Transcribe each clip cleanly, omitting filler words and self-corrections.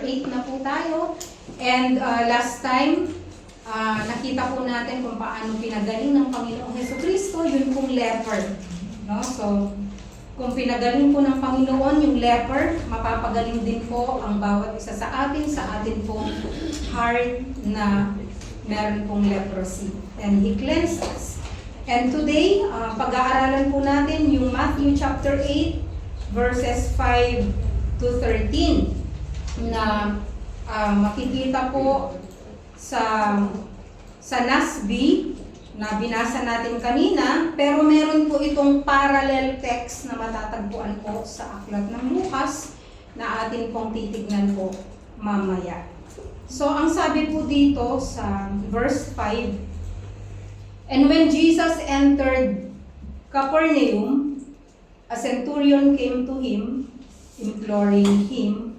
8 na po tayo. And last time, nakita po natin kung paano pinagaling ng Panginoong Jesucristo yung pong leper. No? So, kung pinagaling po ng Panginoon yung leper, mapapagaling din po ang bawat isa sa atin pong heart na meron pong leprosy. And He cleansed us. And today, pag-aaralan po natin yung Matthew chapter 8, verses 5 to 13, na makikita po sa NASB na binasa natin kanina, pero meron po itong parallel text na matatagpuan po sa aklat ng Lucas na atin pong titignan po mamaya. So, ang sabi po dito sa verse 5, "And when Jesus entered Capernaum, a centurion came to him, imploring him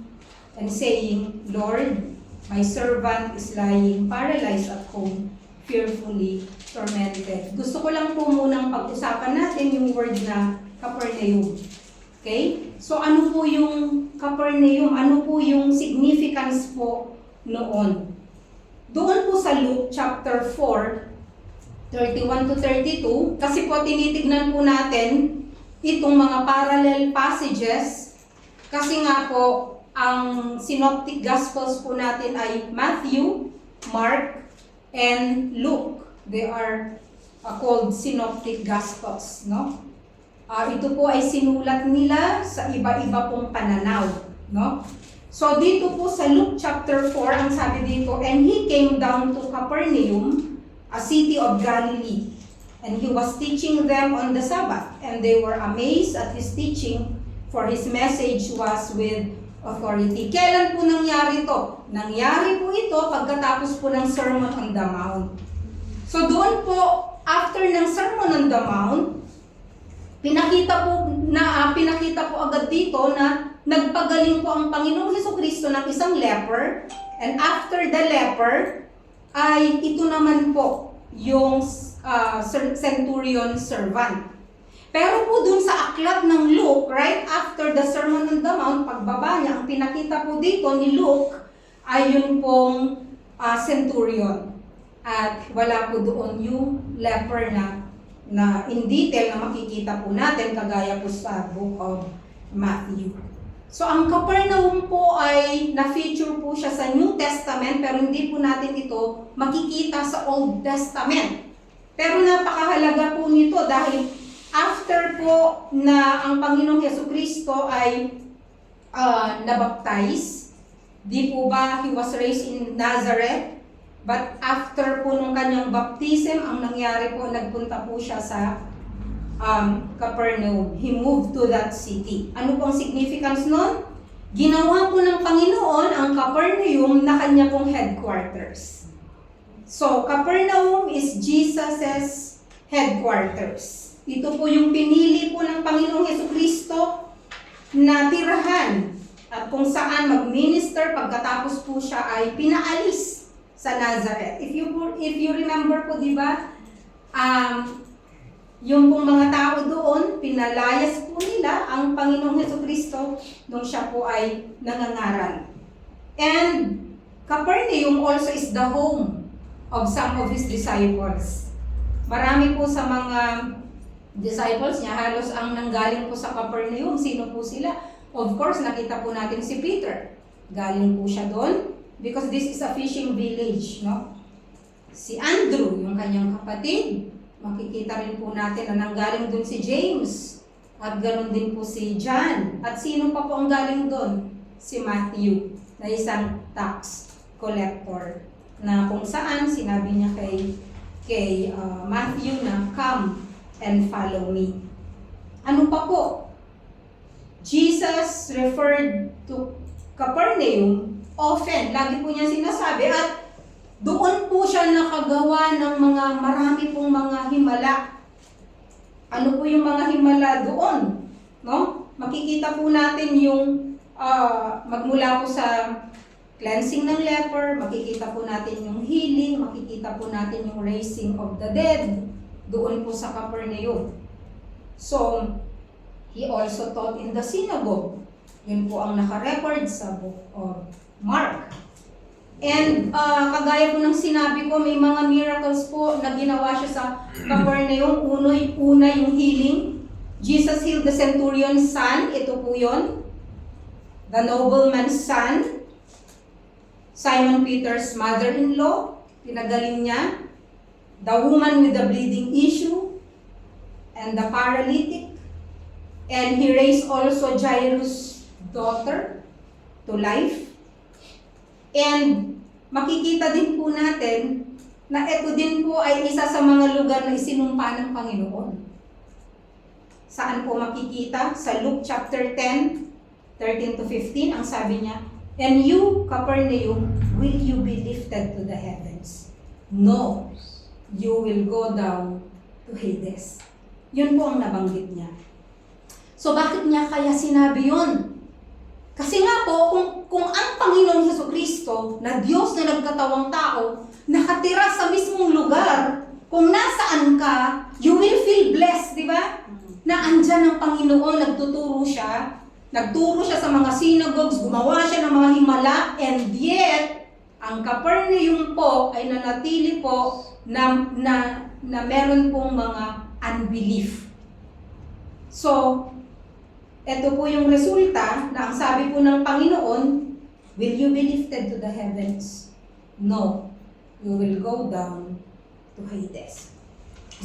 and saying, 'Lord, my servant is lying paralyzed at home, fearfully tormented.'" Gusto ko lang po munang pag-usapan natin yung word na Capernaum. Okay? So ano po yung Capernaum? Ano po yung significance po noon? Doon po sa Luke chapter 4, 31 to 32, kasi po tinitignan po natin itong mga parallel passages, kasi nga po ang synoptic gospels po natin ay Matthew, Mark, and Luke. They are called synoptic gospels, no? Ito po ay sinulat nila sa iba-iba pong pananaw, no? So dito po sa Luke chapter 4, ang sabi dito, "And he came down to Capernaum, a city of Galilee, and he was teaching them on the Sabbath, and they were amazed at his teaching, for his message was with authority." Kailan po nangyari ito? Nangyari po ito pagkatapos po ng Sermon on the Mount. So doon po, after ng Sermon on the Mount, pinakita po agad dito na nagpagaling po ang Panginoong Jesucristo ng isang leper, and after the leper, ay ito naman po yung centurion servant. Pero po dun sa aklat ng Luke, right after the Sermon on the Mount, pagbaba niya, ang pinakita po dito ni Luke ay yun pong centurion. At wala po doon yung leper na in detail na makikita po natin kagaya po sa book of Matthew. So ang Capernaum po ay na-feature po siya sa New Testament, pero hindi po natin ito makikita sa Old Testament. Pero napakahalaga po nito dahil after po na ang Panginoong Jesucristo ay nabaptize, di po ba He was raised in Nazareth, but after po nung kanyang baptism, ang nangyari po, nagpunta po siya sa Capernaum. He moved to that city. Ano pong significance nun? Ginawa po ng Panginoon ang Capernaum na kanya pong headquarters. So, Capernaum is Jesus's headquarters. Ito po yung pinili po ng Panginoong Jesucristo na tirahan at kung saan mag-minister pagkatapos po siya ay pinaalis sa Nazareth. If you remember po, di ba, yung pong mga tao doon, pinalayas po nila ang Panginoong Jesucristo nung siya po ay nangangaral. And Capernaum also is the home of some of His disciples. Marami po sa mga disciples niya, halos ang nanggaling po sa Capernaum. Sino po sila? Of course, nakita po natin si Peter. Galing po siya doon because this is a fishing village, no? Si Andrew, yung kanyang kapatid, makikita rin po natin na nanggaling doon si James. At ganoon din po si John. At sino pa po ang galing doon? Si Matthew, na isang tax collector. Na kung saan sinabi niya kay Matthew na, "Come and follow me." Ano pa po? Jesus referred to Capernaum often. Lagi po niya sinasabi at doon po siya nakagawa ng marami pong mga himala. Ano po yung mga himala doon? No? Makikita po natin yung magmula po sa cleansing ng leper, makikita po natin yung healing, makikita po natin yung raising of the dead doon po sa Capernaum. So, He also taught in the synagogue. Yun po ang nakarecord sa Book of Mark. And kagaya po ng sinabi ko, may mga miracles po na ginawa siya sa Capernaum. Una yung healing. Jesus healed the centurion's son. Ito po yun. The nobleman's son. Simon Peter's mother-in-law. Pinagaling niya. The woman with the bleeding issue. And the paralytic. And he raised also Jairus' daughter to life. And makikita din po natin na ito din po ay isa sa mga lugar na isinumpa ng Panginoon. Saan po makikita? Sa Luke chapter 10, 13 to 15, ang sabi niya, "And you, Capernaum, will you be lifted to the heavens? No, you will go down to Hades." Yun po ang nabanggit niya. So bakit niya kaya sinabi yun? Kasi nga po, kung ang Panginoong Jesucristo, na Diyos na nagkatawang tao, nakatira sa mismong lugar, kung nasaan ka, you will feel blessed, di ba? Na andyan ang Panginoon, nagturo siya sa mga synagogues, gumawa siya ng mga himala, and yet, ang Capernaum po ay nanatili po na meron pong mga unbelief. So, ito po yung resulta na ang sabi po ng Panginoon, will you be lifted to the heavens? No, you will go down to Hades.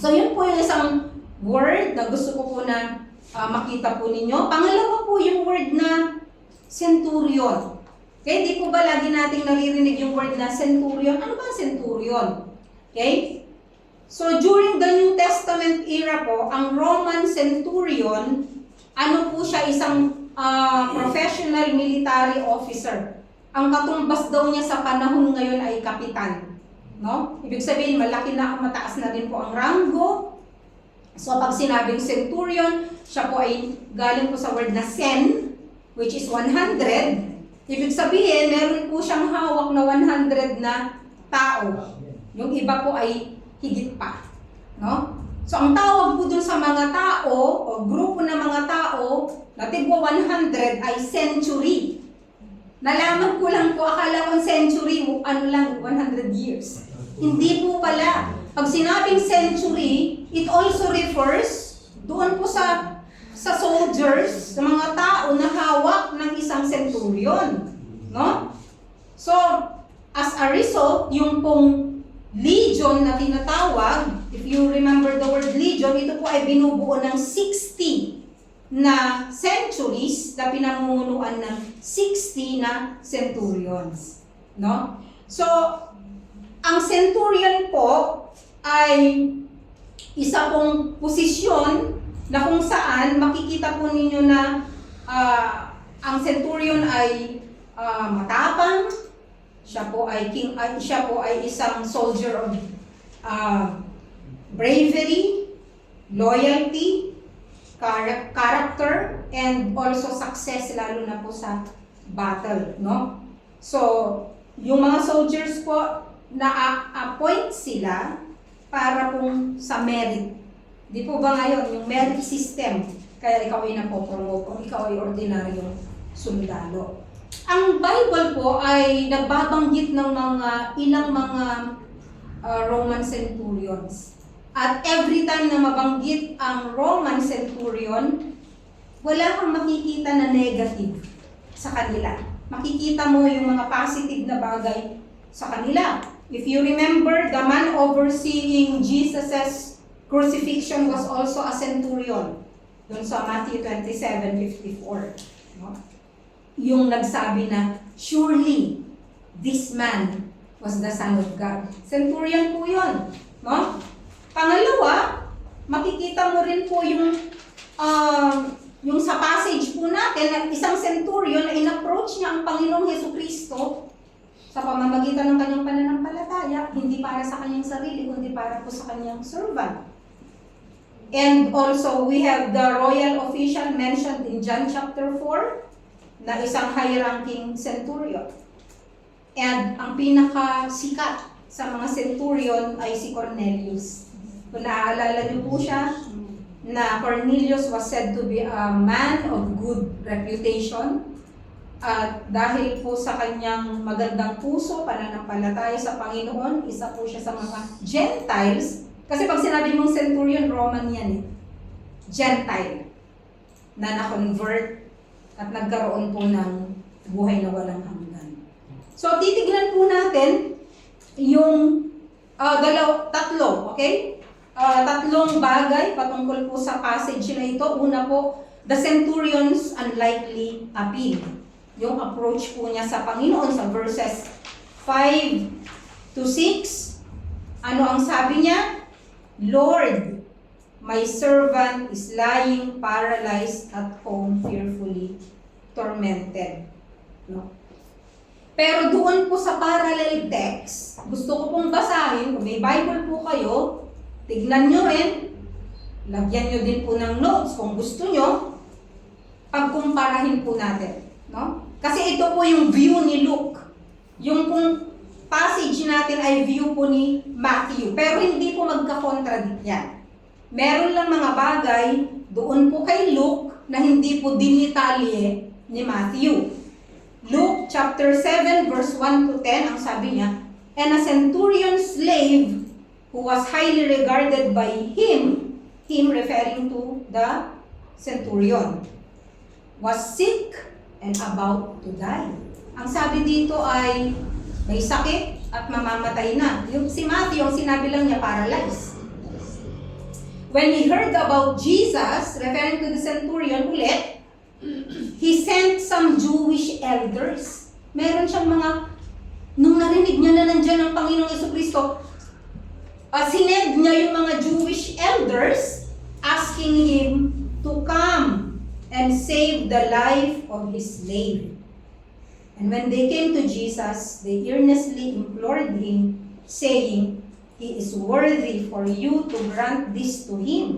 So yun po yung isang word na gusto ko po na makita po ninyo. Pangalawa po yung word na centurion. Okay, di po ba lagi nating naririnig yung word na centurion? Ano ba centurion? Okay? So during the New Testament era po, ang Roman centurion, ano po siya, isang professional military officer. Ang katumbas daw niya sa panahon ngayon ay kapitan. No? Ibig sabihin, malaki na, mataas na din po ang ranggo. So pag sinabing centurion, siya po ay galing po sa word na cen, which is 100. Ibig sabihin, meron po siyang hawak na 100 na tao. Yung iba po ay higit pa. No? So ang tawag po dun sa mga tao o grupo ng mga tao na tigwa 100 ay century. Nalaman ko lang po, akala ko century, ano lang, 100 years. Hindi po pala. Pag sinabing century, it also refers doon po sa soldiers, sa mga tao na hawak ng isang centurion. No? So, as a result, yung pong legion na tinatawag, if you remember the word legion, ito po ay binubuo ng 60 na centuries na pinamumunuan ng 60 na centurions. No? So, ang centurion po ay isa pong posisyon na kung saan makikita po ninyo na ang centurion ay matapang. Siya po ay isang soldier of bravery, loyalty, character, and also success, lalo na po sa battle, no? So, yung mga soldiers po, na-appoint sila para pong sa merit. Di po ba ngayon, yung merit system, kaya ikaw ay napopromote kung ikaw ay ordinaryong sundalo. Ang Bible po ay nagbabanggit ng ilang mga Roman centurions. At every time na mabanggit ang Roman centurion, wala kang makikita na negative sa kanila. Makikita mo yung mga positive na bagay sa kanila. If you remember, the man overseeing Jesus' crucifixion was also a centurion. Doon sa Matthew 27:54. No? Yung nagsabi na, surely, this man was the Son of God. Centurion po yun. No? Pangalawa, makikita mo rin po yung sa passage po natin, na isang centurion na in-approach niya ang Panginoong Jesucristo sa pamamagitan ng kanyang pananampalataya, hindi para sa kanyang sarili, kundi para po sa kanyang servant. And also, we have the royal official mentioned in John chapter 4, na isang high-ranking centurion. And ang pinakasikat sa mga centurion ay si Cornelius. Kung naaalala niyo po siya, na Cornelius was said to be a man of good reputation. At dahil po sa kanyang magandang puso, pananampalataya sa Panginoon, isa po siya sa mga Gentiles. Kasi pag sinabi mong centurion, Roman yan eh. Gentile. Na na-convert at nagkaroon po ng buhay na walang hanggan. So, titignan po natin yung tatlo, okay? Tatlong bagay patungkol po sa passage na ito. Una po, the centurion's unlikely appeal. Yung approach po niya sa Panginoon sa verses 5 to 6. Ano ang sabi niya? Lord, my servant is lying paralyzed at home, fearfully tormented. No? Pero doon po sa parallel text, gusto ko pong basahin, kung may Bible po kayo, tignan nyo rin, lagyan nyo din po ng notes kung gusto nyo, pagkumparahin po natin. No? Kasi ito po yung view ni Luke. Yung pong passage natin ay view po ni Matthew. Pero hindi po magka-contradict yan. Meron lang mga bagay doon po kay Luke na hindi po dinitalye ni Matthew. Luke chapter 7 verse 1 to 10, ang sabi niya, and a centurion slave who was highly regarded by him referring to the centurion, was sick and about to die. Ang sabi dito ay may sakit at mamamatay na. Yung si Matthew, ang sinabi lang niya, paralyzed. When he heard about Jesus, referring to the centurion ulit, he sent some Jewish elders. Meron siyang nung narinig niya na nandiyan ang Panginoong Jesucristo, sinend niya yung mga Jewish elders asking him to come and save the life of his slave. And when they came to Jesus, they earnestly implored him, saying, he is worthy for you to grant this to him,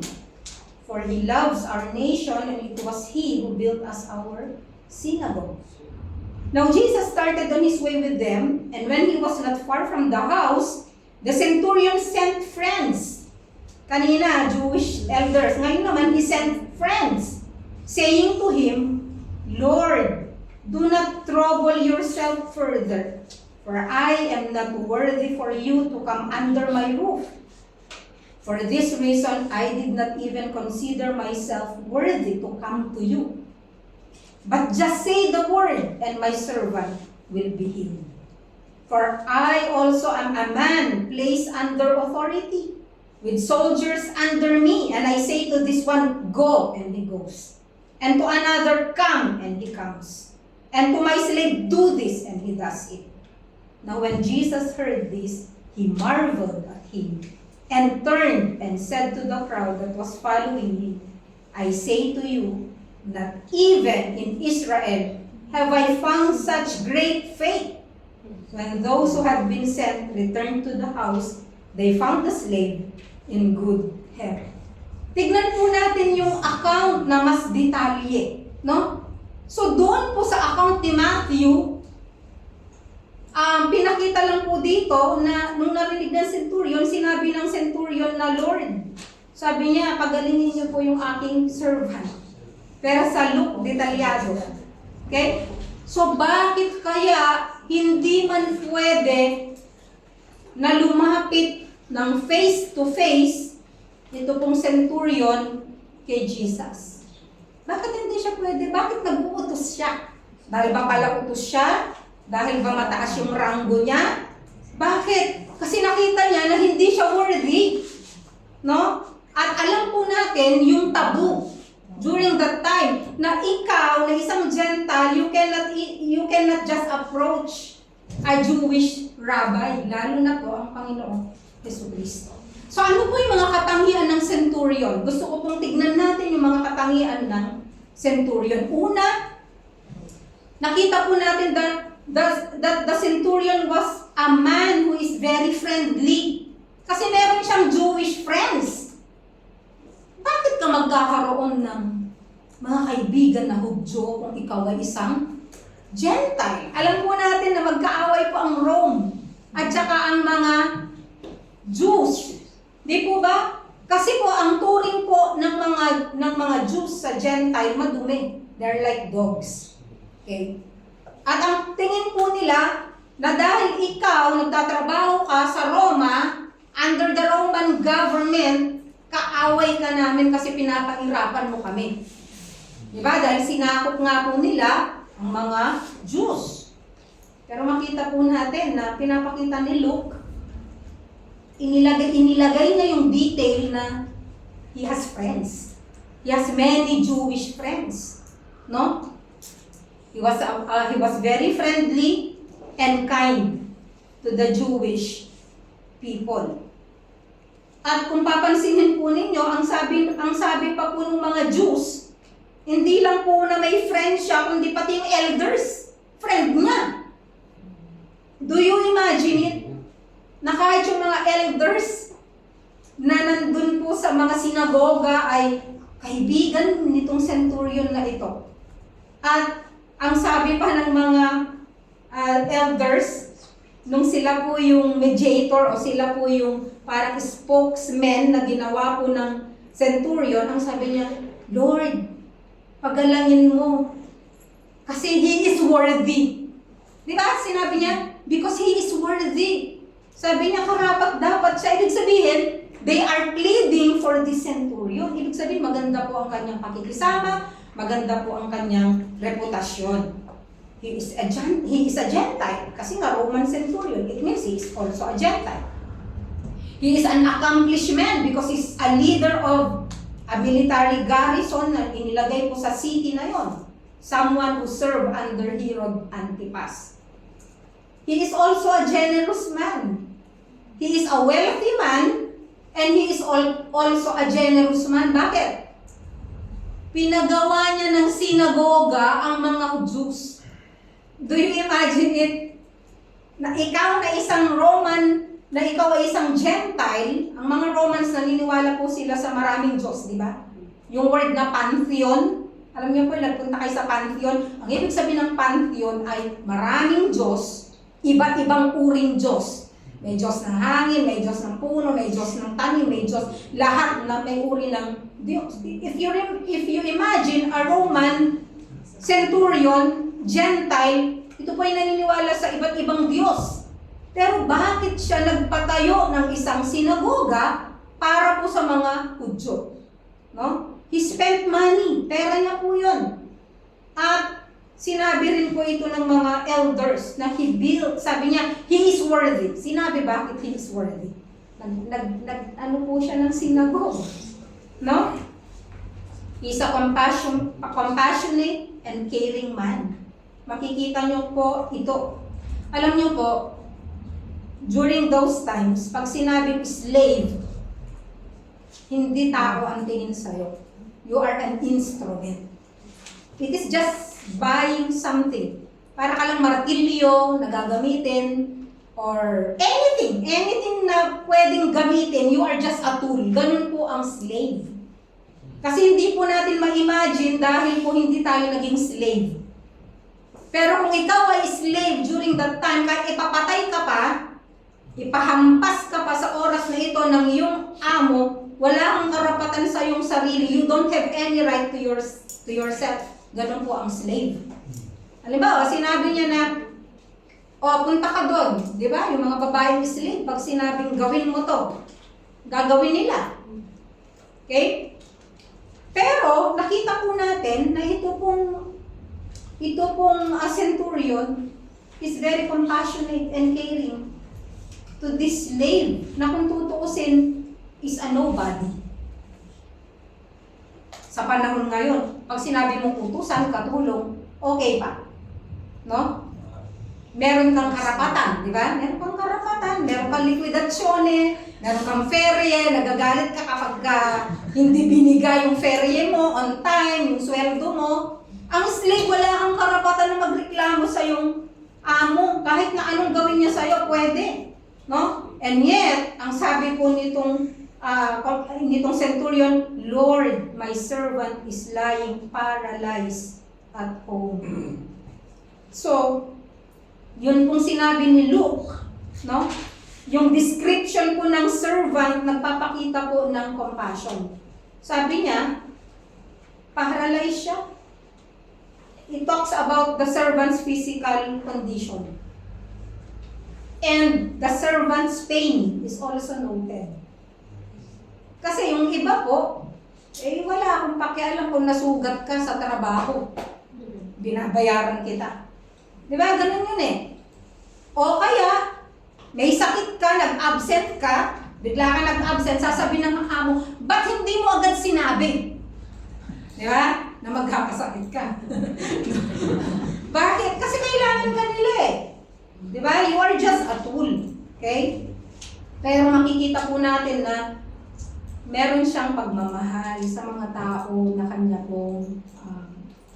for he loves our nation, and it was he who built us our synagogue. Now Jesus started on his way with them, and when he was not far from the house, the centurion sent friends. Kanina, Jewish elders. Ngayon naman, he sent friends, saying to him, Lord, do not trouble yourself further, for I am not worthy for you to come under my roof. For this reason, I did not even consider myself worthy to come to you. But just say the word, and my servant will be healed. For I also am a man placed under authority, with soldiers under me, and I say to this one, go, and he goes. And to another, come, and he comes. And to my slave, do this, and he does it. Now when Jesus heard this, he marveled at him, and turned and said to the crowd that was following him, I say to you, that even in Israel have I found such great faith. When those who had been sent returned to the house, they found the slave in good health. Tignan po natin yung account na mas detalye, no? So doon po sa account ni Matthew, pinakita lang po dito na nung narinig ng centurion, sinabi ng centurion na Lord, sabi niya, pagalingin niyo po yung aking servant. Pero sa Luke, detalyado. Okay? So bakit kaya hindi man pwede na lumapit ng face to face ito pong centurion kay Jesus? Bakit hindi siya pwede? Bakit nag-uutos siya? Dahil ba pala utos siya? Dahil ba mataas yung ranggo niya? Bakit? Kasi nakita niya na hindi siya worthy. No? At alam po natin yung tabu during that time na ikaw, na isang Gentile, you cannot just approach a Jewish rabbi, lalo na po ang Panginoong Jesucristo. So ano po yung mga katangian ng centurion? Gusto ko pong tignan natin yung mga katangian ng centurion. Una, nakita po natin that the centurion was a man who is very friendly. Kasi meron siyang Jewish friends. Bakit ka magkakaroon ng mga kaibigan na Hudyo kung ikaw ay isang Gentile? Alam po natin na magkaaway po ang Rome at saka ang mga Jews. Di po ba? Kasi po ang turing po ng mga Jews sa Gentile madumi. They're like dogs. Okay? At ang tingin po nila na dahil ikaw nagtatrabaho ka sa Roma, under the Roman government, kaaway ka namin kasi pinapahirapan mo kami. Diba? Dahil sinakop nga po nila ang mga Jews. Pero makita po natin na pinapakita ni Luke, inilagay niya yung detail na he has friends. He has many Jewish friends. No? He was very friendly and kind to the Jewish people. At kung papansinin po ninyo, ang sabi pa po ng mga Jews, hindi lang po na may friend siya, kundi pati yung elders, friend niya. Do you imagine it? Na kahit yung mga elders na nandun po sa mga sinagoga ay kaibigan nitong centurion na ito. At ang sabi pa ng mga elders, nung sila po yung mediator o sila po yung parang spokesman na ginawa po ng centurion, ang sabi niya, Lord, pagalangin mo. Kasi He is worthy. Di ba? Sinabi niya, because He is worthy. Sabi niya, karapat dapat siya. Ibig sabihin, they are pleading for this centurion. Ibig sabihin, maganda po ang kanyang pakikisama, maganda po ang kanyang reputasyon. He is a Gentile. Kasi nga, Roman centurion, it means he is also a Gentile. He is an accomplished man because he's a leader of a military garrison na inilagay po sa city na yon. Someone who served under Herod Antipas. He is also a generous man. He is a wealthy man and he is also a generous man. Bakit? Pinagawa niya ng sinagoga ang mga Jews. Do you imagine it? Na ikaw na isang Roman, na ikaw ay isang Gentile, ang mga Romans naniniwala po sila sa maraming Diyos, di ba? Yung word na pantheon, alam niyo po, nagpunta kayo sa pantheon, ang ibig sabihin ng pantheon ay maraming Diyos, iba't ibang uring Diyos. May Diyos ng hangin, may Diyos ng puno, may Diyos ng tanim, may Diyos, lahat na may uri ng Diyos. If you imagine a Roman centurion, Gentile, ito po ay naniniwala sa iba't ibang Diyos. Pero bakit siya nagpatayo ng isang sinagoga para po sa mga Hudyo? No? He spent money. Pera niya po yun. At sinabi rin po ito ng mga elders na he built. Sabi niya, he is worthy. Sinabi bakit he is worthy? Ano po siya ng sinagoga? No? He's a compassionate and caring man. Makikita niyo po ito. Alam niyo po, during those times, pag sinabing slave, hindi tao ang tingin sa'yo. You are an instrument. It is just buying something. Para ka lang martilyo na gagamitin, or anything na pwedeng gamitin, you are just a tool. Ganun po ang slave. Kasi hindi po natin ma-imagine dahil po hindi tayo naging slave. Pero kung ikaw ay slave during that time, kahit ipapatay ka pa, ipahampas ka pa sa oras na ito ng iyong amo, wala kang karapatan sa iyong sarili. You don't have any right to yourself. Ganun po ang slave. Halimbawa, sinabi niya na, punta ka doon. Di ba? Yung mga babaeng slave, pag sinabing gawin mo to, gagawin nila. Okay? Pero, nakita po natin na ito pong centurion is very compassionate and caring to this slave na kung tutuusin is a nobody. Sa panahon ngayon, pag sinabi mong utusan, katulong, okay pa. No? Meron kang karapatan, di ba? Meron kang karapatan, meron kang liquidazione, meron kang ferie, nagagalit ka kapag hindi binigay yung ferie mo on time, yung sweldo mo. Ang slave, wala kang karapatan na magreklamo sa yung amo. Kahit na anong gawin niya sa'yo, pwede. No? And yet, ang sabi po nitong centurion, Lord, my servant is lying paralyzed at home. So, yun pong sinabi ni Luke, no? Yung description po ng servant, nagpapakita po ng compassion. Sabi niya, paralyzed siya. it talks about the servant's physical condition. And the servant's pain is also noted. Kasi yung iba po, wala akong pakialam kung nasugat ka sa trabaho. Binabayaran kita. Di ba? Ganun yun eh. O kaya, may sakit ka, nag-absent ka, bigla ka nag-absent, sasabihin ng amo, ba't hindi mo agad sinabi? Di ba? Na magkakasakit ka. Bakit? Kasi kailangan ka nila eh. Di ba? You are just a tool. Okay? Pero makikita po natin na meron siyang pagmamahal sa mga tao na kanya pong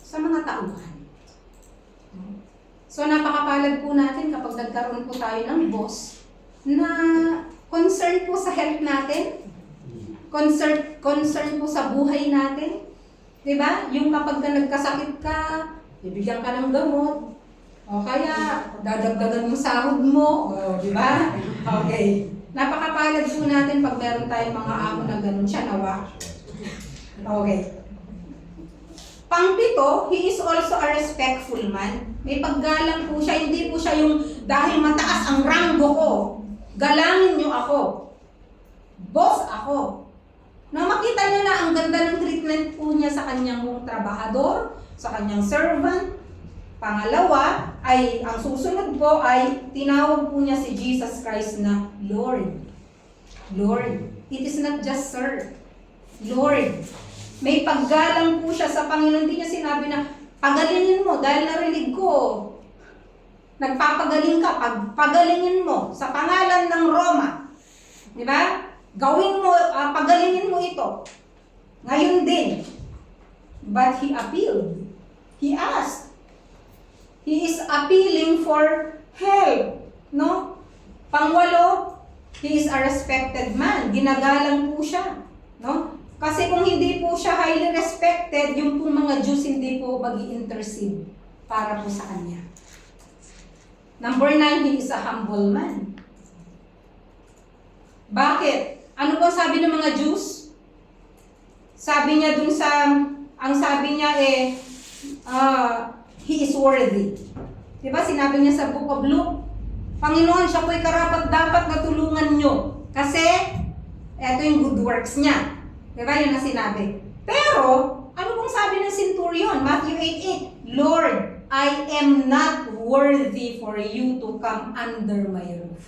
sa mga tauhan. So napakapalad po natin kapag nagkaroon po tayo ng boss na concern po sa health natin, concern po sa buhay natin. Diba? Yung kapag nagkasakit ka, bibigyan ka ng gamot, o kaya dadagdagan yung sahod mo, diba? Okay. Napakapalad po natin pag meron tayong mga amo na ganun siya, nawa. Okay. Pang-pito, he is also a respectful man. May paggalang po siya, hindi po siya yung dahil mataas ang ranggo ko, galangin niyo ako. Boss ako. Na makita niyo na ang ganda ng treatment po niya sa kanyang trabahador, sa kanyang servant. Pangalawa, ay ang susunod po ay tinawag po niya si Jesus Christ na Lord. Lord. It is not just Sir. Lord. May paggalang po siya sa Panginoon. Hindi niya sinabi na, pagalingin mo dahil narinig ko. Nagpapagaling ka, pagalingin mo sa pangalan ng Roma. Di ba? Gawin mo, pagalingin mo ito. Ngayon din. But he appealed. He asked. He is appealing for help. No? Pangwalo, he is a respected man. Ginagalang po siya. No? Kasi kung hindi po siya highly respected, yung pong mga Jews hindi po mag-i-intercede para po sa kanya. Number 9, he is a humble man. Bakit? Ano po sabi ng mga Jews? Sabi niya dun sa, ang sabi niya he is worthy. Diba? Sinabi niya sa Book of Luke, Panginoon, siya po'y karapat-dapat na tulungan nyo. Kasi, eto yung good works niya. Diba? Yun ang sinabi. Pero, ano pong sabi ng centurion? Matthew 8:8, Lord, I am not worthy for you to come under my roof.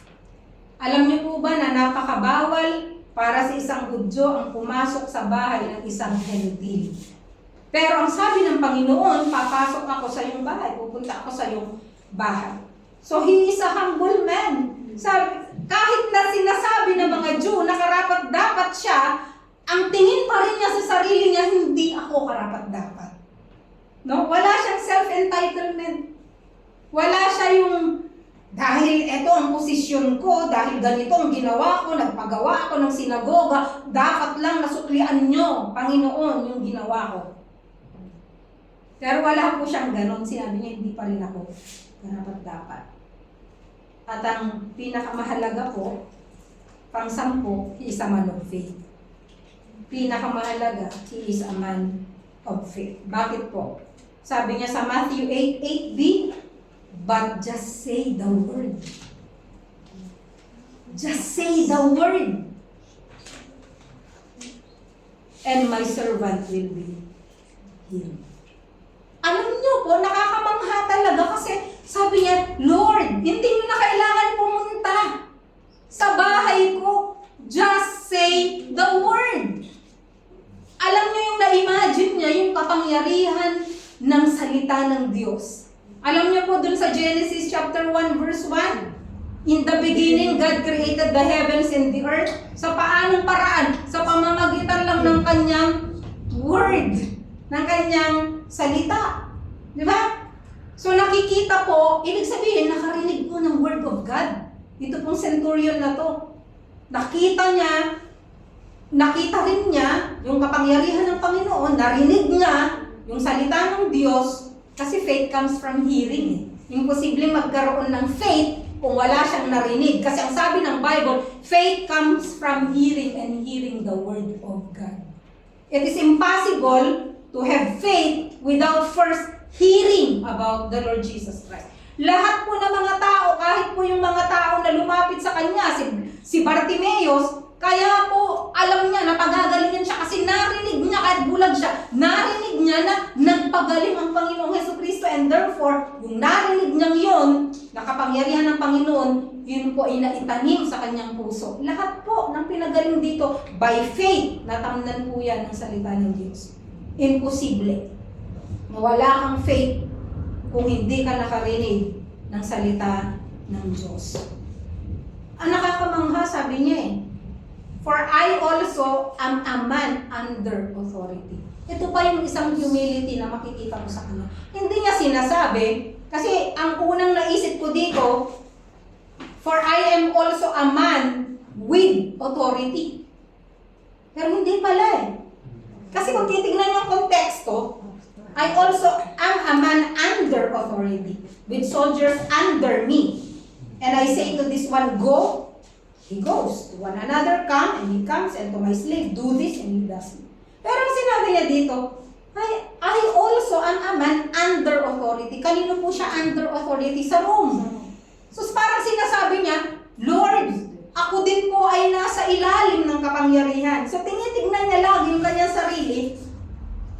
Alam niyo po ba na napakabawal para sa isang Hudyo ang pumasok sa bahay ng isang Hentil? Pero ang sabi ng Panginoon, papasok ako sa iyong bahay, pupunta ako sa iyong bahay. So he is a humble man. Sabi, kahit na sinasabi ng mga Jew na karapat-dapat siya, ang tingin pa rin niya sa sarili niya, hindi ako karapat-dapat. No? Wala siyang self-entitlement. Wala siya yung, dahil ito ang posisyon ko, dahil ganito ang ginawa ko, nagpagawa ako ng sinagoga, dapat lang nasuklian nyo, Panginoon, yung ginawa ko. Pero wala po siyang ganon. Sinabi niya, hindi pa rin ako karapat-dapat. At ang pinakamahalaga po, pang-sampo, he is a man of faith. Pinakamahalaga, he is a man of faith. Bakit po? Sabi niya sa Matthew 8:8b, but just say the word. Just say the word. And my servant will be healed. Alam niyo po, nakakamangha talaga kasi sabi niya, Lord, hindi niyo na kailangan pumunta sa bahay ko. Just say the word. Alam niyo yung na-imagine niya, yung kapangyarihan ng salita ng Diyos. Alam niyo po dun sa Genesis chapter 1 verse 1, in the beginning, God created the heavens and the earth. Sa paanong paraan? Sa pamamagitan lang ng kanyang word, ng kanyang salita. Di ba? So nakikita po, ibig sabihin, nakarinig po ng word of God. Ito pong centurion na to. Nakita rin niya yung kapangyarihan ng Panginoon, narinig niya yung salita ng Diyos, kasi faith comes from hearing. Imposible magkaroon ng faith kung wala siyang narinig. Kasi ang sabi ng Bible, faith comes from hearing and hearing the word of God. It is impossible to have faith without first hearing about the Lord Jesus Christ. Lahat po ng mga tao, kahit po yung mga tao na lumapit sa kanya, si Bartimeus, kaya po alam niya na pagagalingan siya kasi narinig niya, kahit bulag siya, narinig niya na nagpagaling ang Panginoong Jesucristo, and therefore, yung narinig niyang yun, nakapangyarihan ng Panginoon, yun po ay naitanim sa kanyang puso. Lahat po ng pinagaling dito, by faith, natamnan po yan ng salita ng Diyos. Imposible. Wala kang faith kung hindi ka nakarinig ng salita ng Diyos. Ang nakakamangha, sabi niya for I also am a man under authority. Ito pa yung isang humility na makikita mo sa kanya. Hindi niya sinasabi, kasi ang unang naisip ko dito, for I am also a man with authority. Pero hindi pala Kasi kung titignan yung konteksto, I also am a man under authority, with soldiers under me. And I say to this one, go, he goes. To one another, come, and he comes. And to my slave, do this, and he does it. Pero ang sinabi niya dito, I also am a man under authority. Kanino po siya under authority? Sa Rome. So parang sinasabi niya, Lord, ako din po ay nasa ilalim ng kapangyarihan. So tinitignan niya lagi yung kanyang sarili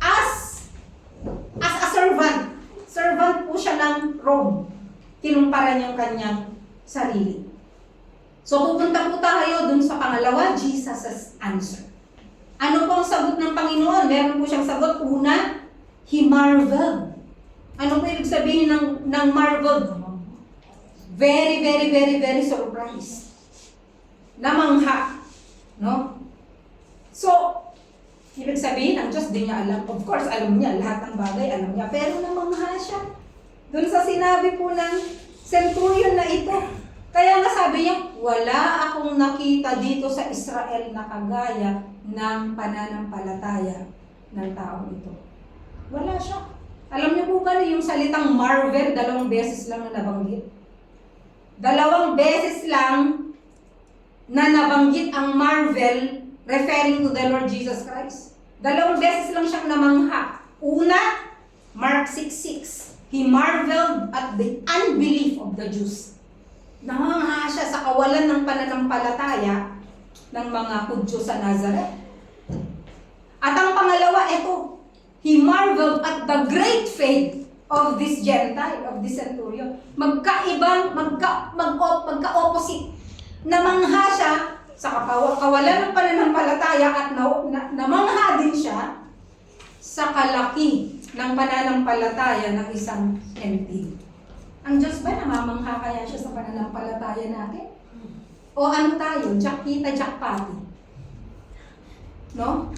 as a servant. Servant po siya ng Rome. Kinumpara niya yung kanyang sarili. So pupunta po tayo dun sa pangalawa, Jesus' answer. Ano po ang sagot ng Panginoon? Meron po siyang sagot. Una, he marveled. Ano po ibig sabihin ng marveled? Very, very, very, very surprised. Namangha. No? So, ibig sabihin, ang Diyos di niya alam. Of course, alam niya. Lahat ng bagay, alam niya. Pero namangha siya. Doon sa sinabi po ng centurion na ito. Kaya nga sabi niya, wala akong nakita dito sa Israel na kagaya ng pananampalataya ng taong ito. Wala siya. Alam niyo po ba yung salitang marvel, 2 beses lang na nabanggit? 2 beses lang na nabanggit ang marvel referring to the Lord Jesus Christ. 2 beses lang siyang namangha. Una, Mark 6:6. He marveled at the unbelief of the Jews. Namangha siya sa kawalan ng pananampalataya ng mga Hudyo sa Nazareth. At ang pangalawa, ito, he marveled at the great faith of this Gentile, of this centurion. Magka-opposite. Namangha siya sa kawalan ng pananampalataya at namangha din siya sa kalaki ng pananampalataya ng isang Gentile. Ang Diyos ba namamangha kaya siya sa pananampalataya natin? O ano tayo? Jackita, jackpati? No?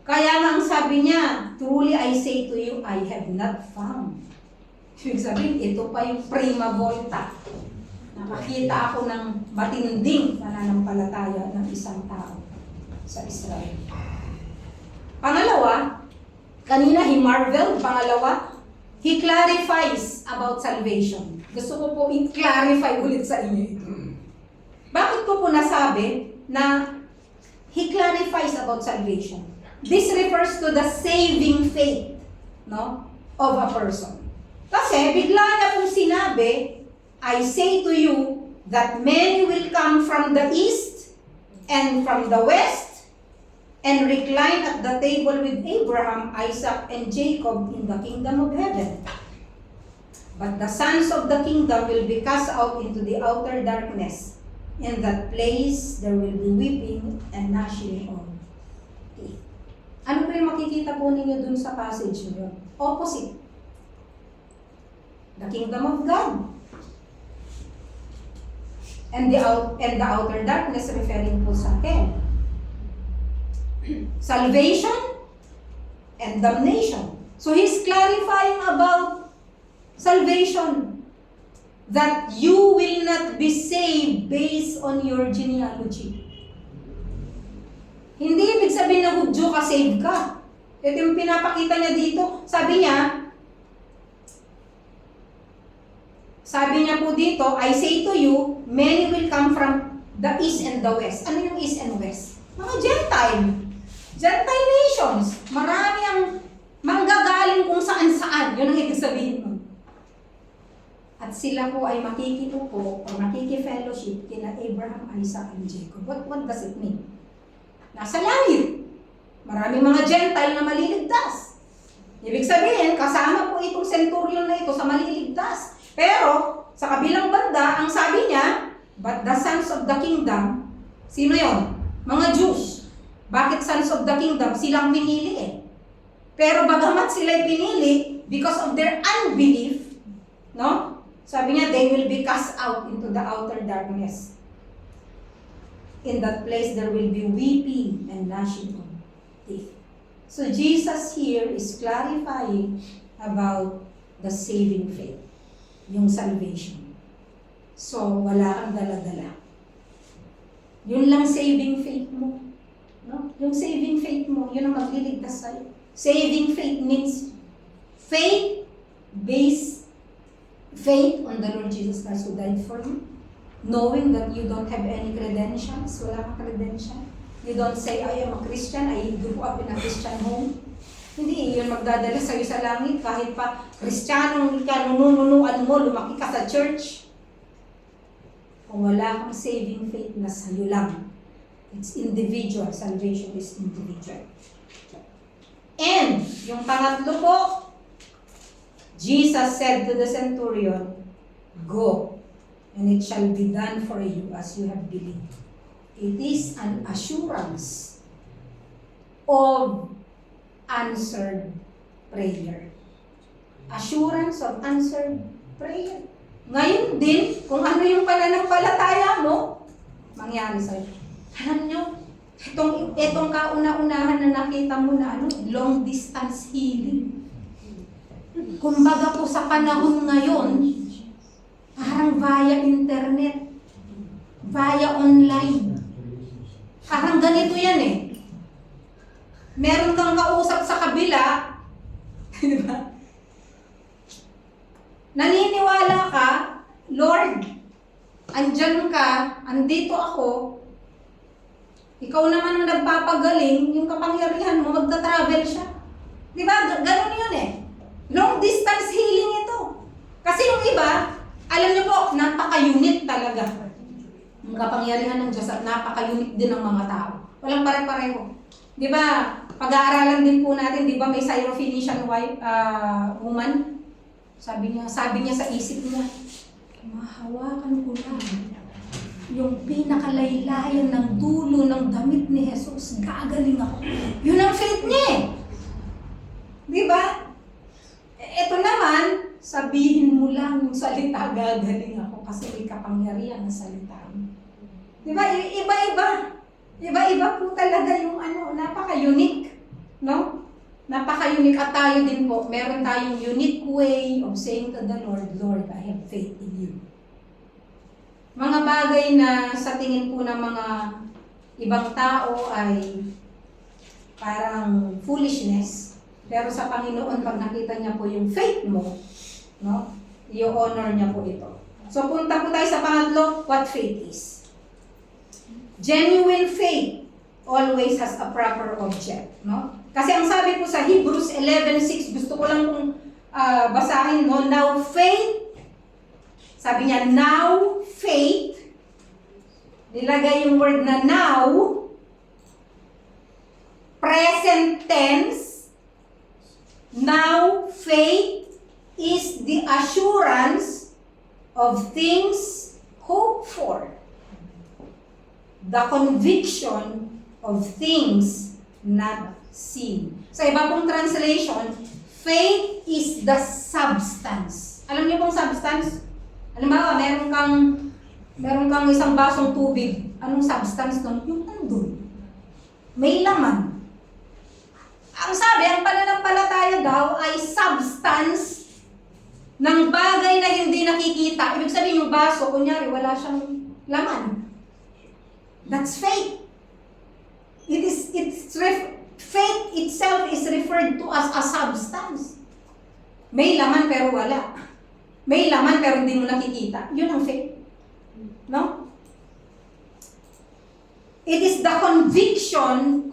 Kaya nga ang sabi niya, truly I say to you, I have not found. Ibig sabihin, ito pa yung prima volta. Nakakita ako ng matinding pananampalataya ng isang tao sa Israel. Pangalawa, kanina he marveled. Pangalawa, he clarifies about salvation. Gusto ko po i-clarify ulit sa inyo ito. Bakit ko po nasabi na he clarifies about salvation? This refers to the saving faith, no, of a person. Kasi bigla niya pong sinabi, I say to you that many will come from the east and from the west and recline at the table with Abraham, Isaac, and Jacob in the kingdom of heaven. But the sons of the kingdom will be cast out into the outer darkness. In that place, there will be weeping and gnashing of teeth. Ano po yung makikita po ninyo dun sa passage nyo? Opposite. The kingdom of God. And the outer darkness referring po sa hell. Salvation and damnation. So he's clarifying about salvation, that you will not be saved based on your genealogy. Hindi ibig sabihin na Hudyo ka, save ka. Ito yung pinapakita niya dito. Sabi niya po dito, I say to you, many will come from the east and the west. Ano yung east and west? Mga Gentile nations. kung saan-saan. Yun ang ibig sabihin mo. At sila po ay makikiupo o makikifellowship kina Abraham, Isaac, and Jacob. What does it mean? Nasa langit. Maraming mga Gentile na maliligtas. Ibig sabihin, kasama po itong centurion na ito sa maliligtas. Pero, sa kabilang banda, ang sabi niya, but the sons of the kingdom, sino yon? Mga Jews. Bakit sons of the kingdom? Silang pinili eh. Pero bagamat sila'y pinili, because of their unbelief, no? Sabi niya, they will be cast out into the outer darkness. In that place, there will be weeping and gnashing of teeth. So Jesus here is clarifying about the saving faith, yung salvation. So, wala kang dala-dala. Yun lang saving faith mo. No? Yung saving faith mo, yun ang magliligtas sa'yo. Saving faith means faith-based faith on the Lord Jesus Christ who died for you. Knowing that you don't have any credentials, wala kang credential. You don't say, I am a Christian, I grew up in a Christian home. Hindi, yun magdadala sa'yo sa langit kahit pa Kristiyanong ka, nununuan mo, lumaki ka sa church. Kung wala kang saving faith na sa'yo lang, it's individual. Salvation is individual. And, yung pangatlo po, Jesus said to the centurion, go, and it shall be done for you as you have believed. It is an assurance of answered prayer. Assurance of answered prayer. Ngayon din, kung ano yung pananampalataya mo, mangyari sa'yo. Alam nyo, itong kauna-unahan na nakita mo na long distance healing. Kumbaga po sa panahon ngayon, parang via internet, via online. Parang ganito yan eh. Meron kang kausap sa kabila, di ba? Naniniwala ka, Lord, andyan ka, andito ako, ikaw naman ang nagpapagaling, yung kapangyarihan mo, magta-travel siya. Di ba? Ganun yun eh. Long distance healing ito. Kasi yung iba, alam niyo po, napaka-unique talaga. Ang kapangyarihan ng Diyos at napaka-unique din ng mga tao. Walang pare-pareho. Di ba? Pag-aaralan din po natin, di ba may Syrophoenician woman? Sabi niya sa isip niya, mahawakan ko lang yung pinakalaylayan ng dulo ng damit ni Jesus, gagaling ako. Yun ang faith niya eh. Di ba? Ito naman, sabihin mo lang yung salita, gagaling ako kasi may kapangyarihan ng salita mo. Di ba? Iba-iba. Iba-iba po talaga yung napaka-unique. No? Napaka-unique at tayo din po. Meron tayong unique way of saying to the Lord, Lord, I have faith in you. Mga bagay na sa tingin po ng mga ibang tao ay parang foolishness. Pero sa Panginoon, pag nakita niya po yung faith mo, no, i-honor niya po ito. So punta po tayo sa pangatlo, what faith is. Genuine faith always has a proper object. No? Kasi ang sabi po sa Hebrews 11:6, gusto ko lang pong basahin, no? Now faith, sabi niya, now faith, nilagay yung word na now, present tense, now faith is the assurance of things hoped for, the conviction of things not seen. Sa iba pong translation, faith is the substance. Alam niyo pong substance? Halimbawa, meron kang isang basong tubig. Anong substance nun? Yung nandun. May laman. Ang sabi, ang pananampalataya daw ay substance ng bagay na hindi nakikita. Ibig sabihin yung baso, kunyari, wala siyang laman. That's faith. Faith itself is referred to as a substance. May laman pero wala. May laman pero hindi mo nakikita. Yun ang faith. No? It is the conviction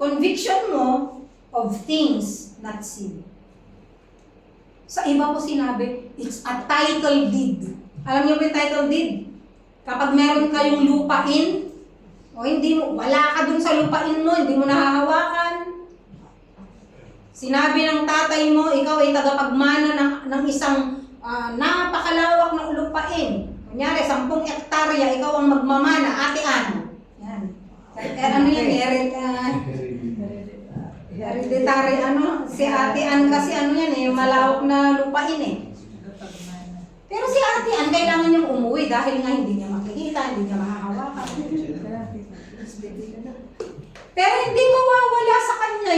mo of things not seen. Sa iba po sinabi, it's a title deed. Alam niyo ba yung title deed? Kapag meron kayong lupain, o hindi mo, wala ka dun sa lupain mo, hindi mo nahahawakan. Sinabi ng tatay mo, ikaw ay tagapagmana ng isang napakalawak na lupain. Kunyari, 10 hektarya, ikaw ang magmamana, Ate Ann. Yan. Ano yan, hereditary, si Ate Ann kasi malawak na lupain eh. Pero si Ate Ann, kailangan niyang umuwi dahil nga hindi niya makikita, hindi niya mahahawakan. Pero hindi mawawala sa kanya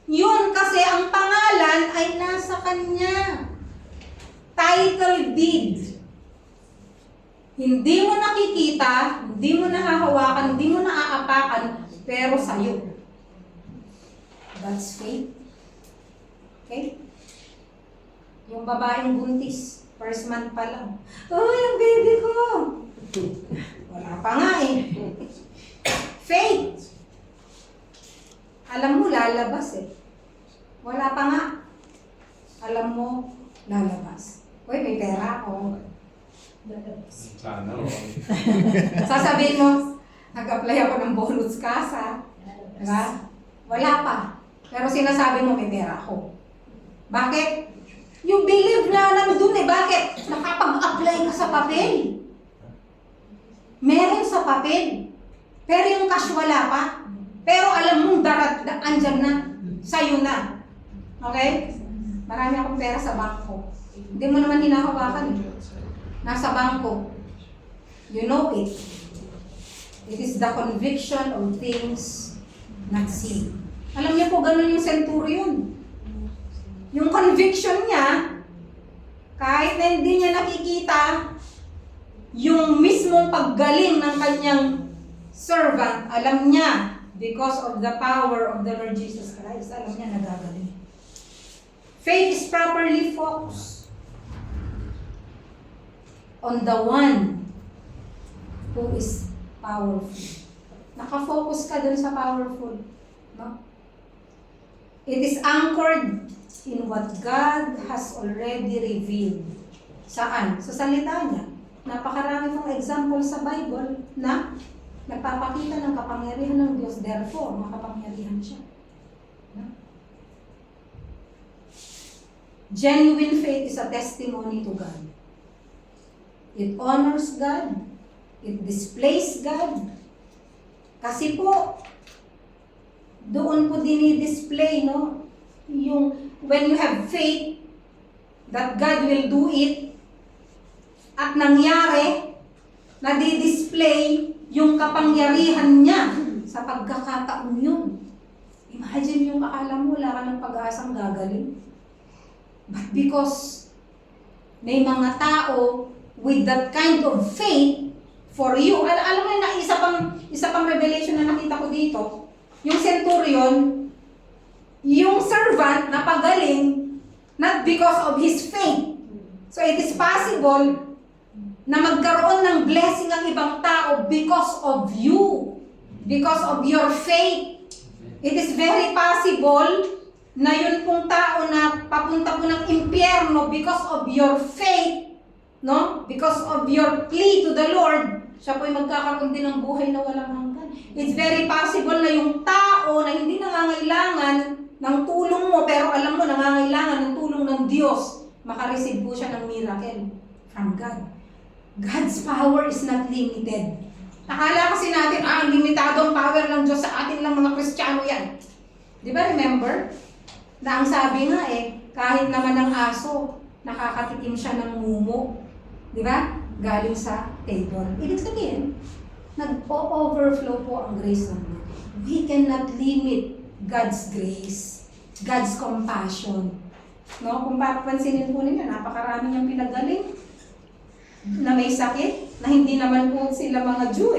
yun kasi ang pangalan ay nasa kanya. Title deed. Hindi mo nakikita, hindi mo nahahawakan, hindi mo naaapakan, pero sa'yo. That's faith. Okay? Yung babaeng buntis, first month pa lang. Oh, yung baby ko! Wala pa nga eh. Faith. Alam mo, lalabas eh. Wala pa nga. Alam mo, lalabas. Uy, may pera ako. Sana o. Sasabihin mo, nag-apply ako ng bonus kasa. Diba? Wala pa. Pero sinasabi mo, may pera ako. Bakit? You believe na nandun eh. Bakit? Nakapag-apply ka sa papel. Meron sa papel. Pero yung cash wala pa. Pero alam mong andyan na. Sa'yo na. Okay? Marami akong pera sa bangko. Hindi mo naman hinahawakan. Nasa bangko. You know it. It is the conviction of things not seen. Alam niyo po, ganun yung centurion. Yung conviction niya, kahit na hindi niya nakikita, yung mismong paggaling ng kanyang servant, alam niya, because of the power of the Lord Jesus Christ, alam niya nagagaling. Faith is properly focused on the one who is powerful. Nakafocus ka dun sa powerful. No? It is anchored in what God has already revealed. Saan? Sa salita niya. Napakarami pong example sa Bible na nagpapakita ng kapangyarihan ng Diyos. Therefore, makapangyarihan siya. No? Genuine faith is a testimony to God. It honors God. It displays God. Kasi po, doon po dinidisplay, no? Yung, when you have faith that God will do it, at nangyari, nadidisplay yung kapangyarihan niya sa pagkakataon yun. Imagine yung akala mo, wala ka ng pag-asang gagaling. But because may mga tao with that kind of faith for you, alam mo na isa pang revelation na nakita ko dito, yung centurion, yung servant na pagaling, not because of his faith. So it is possible na magkaroon ng blessing ang ibang tao because of you, because of your faith. It is very possible na yun pong tao na papunta po ng impyerno because of your faith, no? Because of your plea to the Lord, siya po'y magkakaroon din ng buhay na walang hanggan. It's very possible na yung tao na hindi nangangailangan ng tulong mo, pero alam mo, nangangailangan ng tulong ng Diyos, makareceive po siya ng miracle from God. God's power is not limited. Akala kasi natin, limitado ang power ng Diyos sa atin lang mga Kristiyano yan. Di ba, remember? Na ang sabi nga kahit naman ng aso, nakakatikim siya ng mumo. Di ba? Galing sa table. Ibig sabihin, nag-overflow po ang grace ng Lord. We cannot limit God's grace, God's compassion. No? Kung papansinin po ninyo, napakarami niyang pinagaling na may sakit, na hindi naman po sila mga Jew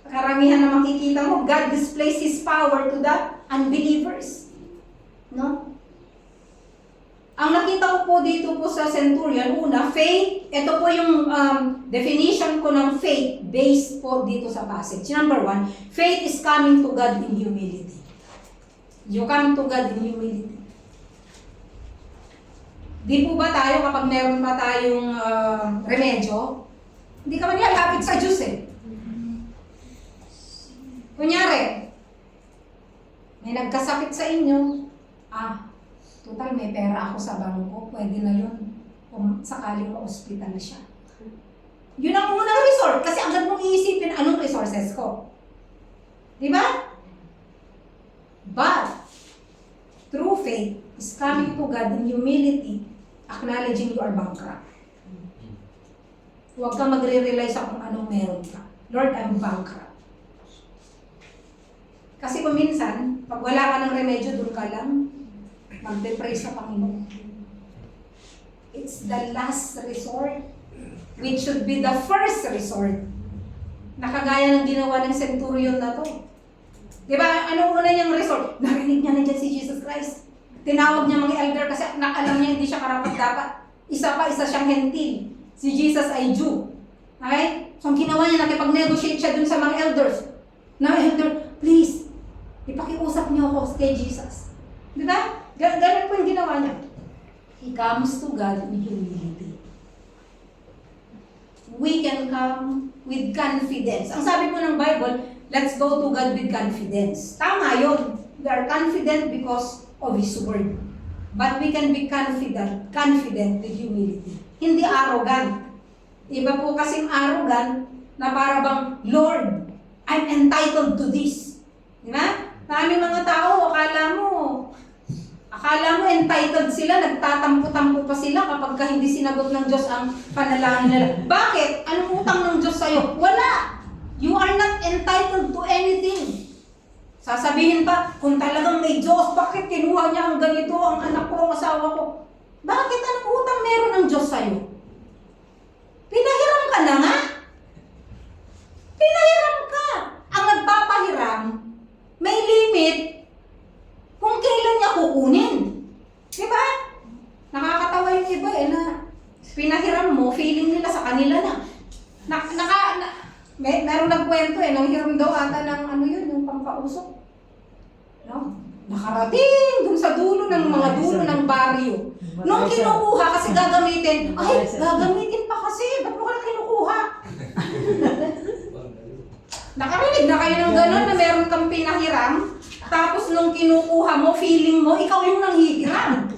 Karamihan na makikita mo, God displays His power to the unbelievers. No? Ang nakita ko po dito po sa centurion, una, faith, ito po yung definition ko ng faith based po dito sa passage. Number 1, faith is coming to God in humility. You come to God in humility. Di po ba tayo kapag meron pa tayong remedyo, hindi ka man lalapit sa Diyos eh. Kunyari, may nagkasakit sa inyo, total may pera ako sa bangko, pwede na yun kung sakaling ma-hospital siya. Yun ang unang resort, kasi agad mong iisipin anong resources ko. Di ba? But, true faith is coming to God in humility, acknowledging you are bankrupt. Huwag kang magre-rely sa kung anong meron ka. Lord, I'm bankrupt. Kasi kung minsan, pag wala ka ng remedyo, doon ka lang, magpe-pray sa Panginoon. It's the last resort, which should be the first resort. Nakagaya ng ginawa ng centurion na to. Diba, anong una niyang resort? Narinig niya nandiyan si Jesus Christ. Tinawag niya mga elder kasi alam niya hindi siya karapat-dapat. Isa siyang hentil. Si Jesus ay Jew. Okay? So ang ginawa niya, nakipag-negotiate siya dun sa mga elders. Na elder, please, ipakiusap niyo ako kay Jesus. Diba? Ganun po yung ginawa niya. He comes to God in humility. We can come with confidence. Ang sabi po ng Bible, let's go to God with confidence. Tama yun. We are confident because of His Word. But we can be confident with humility. Hindi arrogant. Iba po kasing arrogant na para bang, Lord, I'm entitled to this. Diba? Maraming mga tao, akala mo entitled sila, nagtatampo-tampo pa sila kapag hindi sinagot ng Diyos ang panalangin nila. Bakit? Anong utang ng Diyos sa'yo? Wala! You are not entitled to anything. Sasabihin pa, kung talagang may Diyos, bakit kinuha niya ang ganito, ang anak ko, ang asawa ko? Bakit? Anong utang meron ng Diyos sa'yo? Pinahiram ka na nga. Pinahiram ka. Ang nagpapahiram, may limit kung kailan niya kukunin. Diba? Nakakatawa yung iba na pinahiram mo, feeling nila sa kanila na. Meron nagkwento nanghiram daw ata ng yung pampausok. No? Nakarating dun sa dulo ng mga dulo ng baryo. Nung kinukuha kasi gagamitin pa kasi, ba't mo ka na kinukuha? Nakarinig na kayo ng gano'n na meron kang pinahiram, tapos nung kinukuha mo, feeling mo, ikaw yung nanghihiram.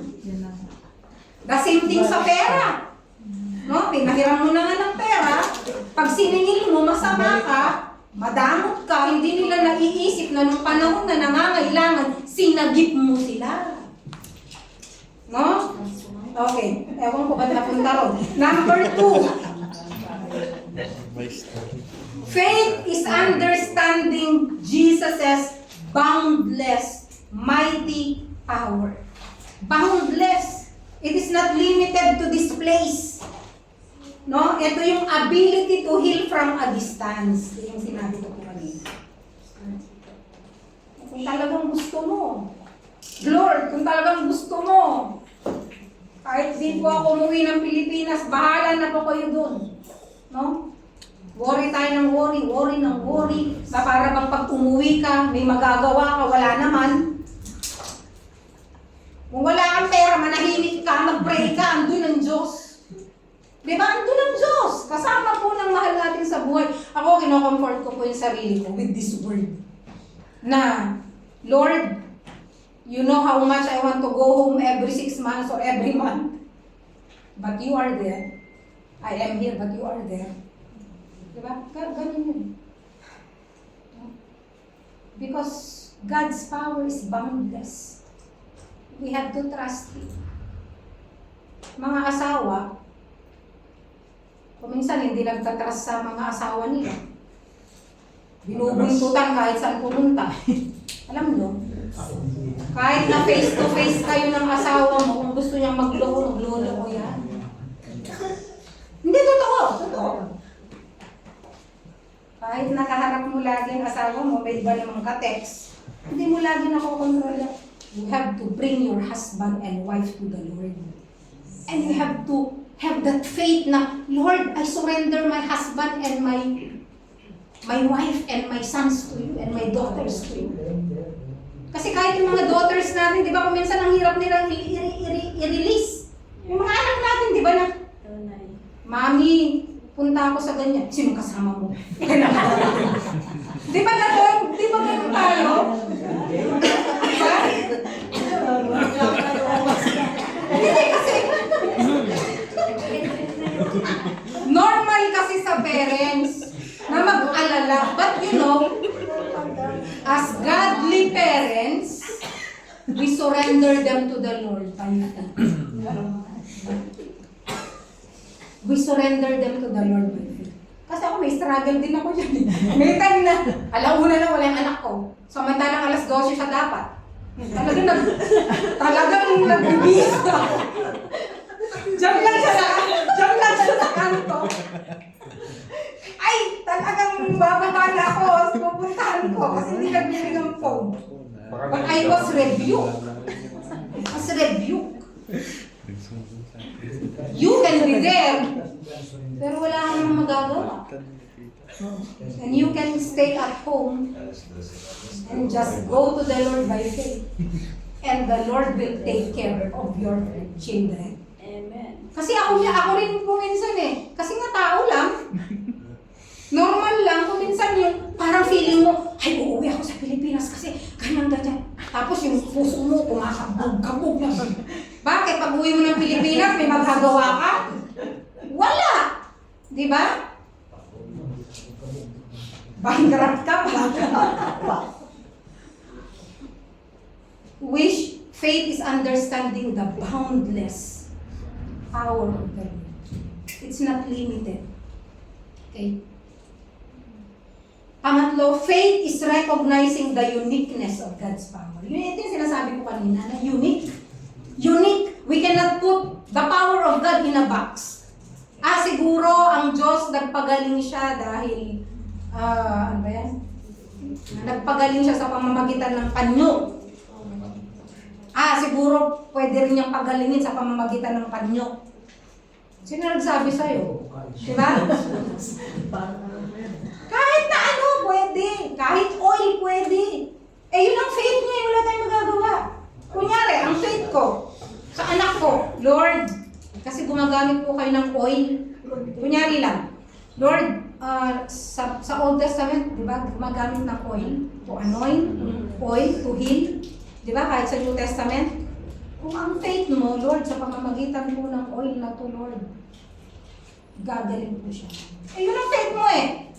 The same thing sa pera. No? Pinahiram mo na nga ng pera, pag siningil mo, masama ka, madamot ka, hindi nila naiisip na nung panahon na nangangailangan, sinagip mo sila. No? Okay. Ewan ko ba't napunta ron. Number 2. Faith is understanding Jesus' boundless, mighty power. Boundless. It is not limited to this place. No? Ito yung ability to heal from a distance. Yung sinabi ko po kanina. Kung talagang gusto mo, Lord, kung talagang gusto mo, kahit di po ako umuwi ng Pilipinas, bahala na po kayo dun. No? Worry tayo ng worry ng worry, na para bang pag umuwi ka, may magagawa ka, wala naman. Kung wala kang pera, manahimik ka, mag-pray ka, andun ang Diyos. Diba? Andun ang Diyos. Kasama po ng mahal natin sa buhay. Ako, kino-comfort ko po yung sarili ko with this word. Na, Lord, you know how much I want to go home every 6 months or every month. But you are there. I am here, but you are there. Diba? Ganun yun. Because God's power is boundless. We have to trust Him. Mga asawa, kuminsan hindi nagtatrust sa mga asawa nila. Binubuntutan kahit saan pumunta. Alam nyo? Kahit na face-to-face kayo ng asawa mo, kung gusto niyang magloko yan. Hindi, totoo. Kahit nakaharap mo lagi ang asawa mo, may iba namang ka-text, hindi mo lagi nakokontrol. You have to bring your husband and wife to the Lord. And you have to have that faith na, Lord, I surrender my husband and my wife and my sons to you and my daughters to you. Kasi kahit yung mga daughters natin, di ba, kung minsan ang hirap nilang i-release. Yung mga anak natin, di ba na, Mami, punta ako sa ganyan. Sino kasama mo? Di ba gano'n? Di ba gano'n tayo? Diba? Hindi kasi, normal kasi sa parents na mag-alala. But you know, as godly parents, we surrender them to the Lord by faith. We surrender them to the Lord by faith. Kasi ako may struggle din ako dyan. May time na, alauna na wala yung anak ko. Samantalang alas 12 siya dapat. Talagang nagbibihis ako. Diyan lang siya sa kanto. Ay, talagang babahala ako. Pupuntahan ko kasi hindi nagbili ng phone. But I was rebuked. You can be there, pero wala kang namang magagawa. And you can stay at home and just go to the Lord by faith. And the Lord will take care of your children. Amen. Kasi ako rin po minsan eh. Kasi nga tao lang. Normal lang kung minsan yung parang feeling mo, ay uuwi ako sa Pilipinas kasi ganyan. Tapos yung puso mo kumakabog na. Bakit? Pag uwi mo ng Pilipinas, may magagawa ka? Wala! Di ba? Bankrupt ka pa. Wish, faith is understanding the boundless power of the Lord. It's not limited. Okay? Pangatlo, faith is recognizing the uniqueness of God's power. Ito yung sinasabi ko kanina, na unique. Unique. We cannot put the power of God in a box. Siguro ang Diyos nagpagaling siya dahil, ano ba yan? Nagpagaling siya sa pamamagitan ng panyo. Siguro pwede rin niyang pagalingin sa pamamagitan ng panyo. Sino nagsabi sa'yo? Diba? Kahit na ano, pwede. Kahit oil, pwede. Yun ang faith niya, wala tayong magagawa. Kunyari, ang faith ko, sa anak ko, Lord, kasi gumagamit po kayo ng oil. Kunyari lang, Lord, sa Old Testament, di ba, gumagamit ng oil to anoint, oil to heal. Di ba, kahit sa New Testament, kung ang faith mo, Lord, sa pamamagitan po ng oil na to, Lord, gagaling po siya. Yun ang faith mo eh.